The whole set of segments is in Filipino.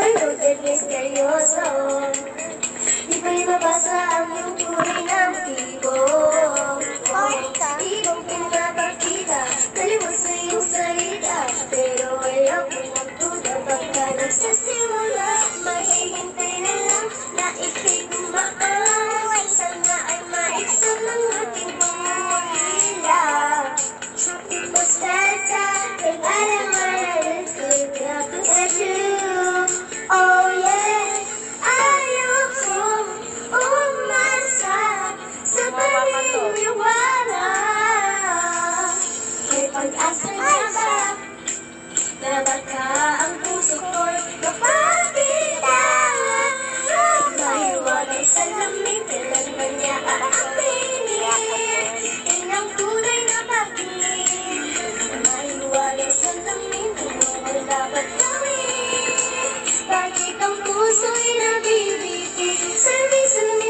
malugod misteryoso. Di ko'y mabasa ang iyong tunay ng tibok. Di ko pinapakita, kalimutan sa iyong salita. Pero ayaw ko magduda baka nagsasimula. Maghihintay na lang na ika'y dumaan. Sana ay maiksan ang ating pangungulila. Postata, kung alam mo na let's get you. Oh yeah, ayaw kong umasa sa paniniwala. May pag-asa na ba na baka ang puso ko'y mapakita? Mahiwagang salamin, kailanman niya aaminin. Yan ang tunay na pag-ibig. Mahiwagang salamin, ano ang dapat gawin? Bakit ang puso'y nabibigay? Salamin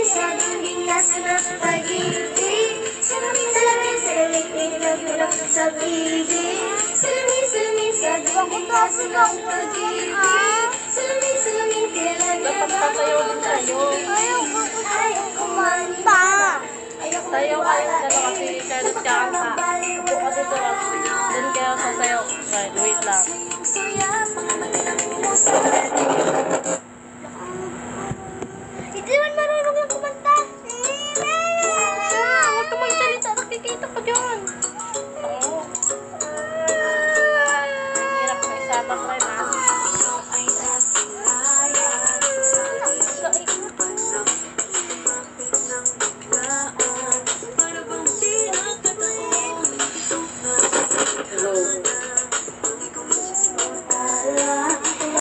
sa dingding nasa ng pag-ibig. Salamin nagulap sa bibig. Salamin sa dingding nasa ng pag-ibig. Salamin kailan niya ba mapag-ibig? Ayaw kumanta. Sayaw kayo dalawa kasi Charlotte kakanta. Upo kasi ito. Doon kayo sasayaw. Wait lang.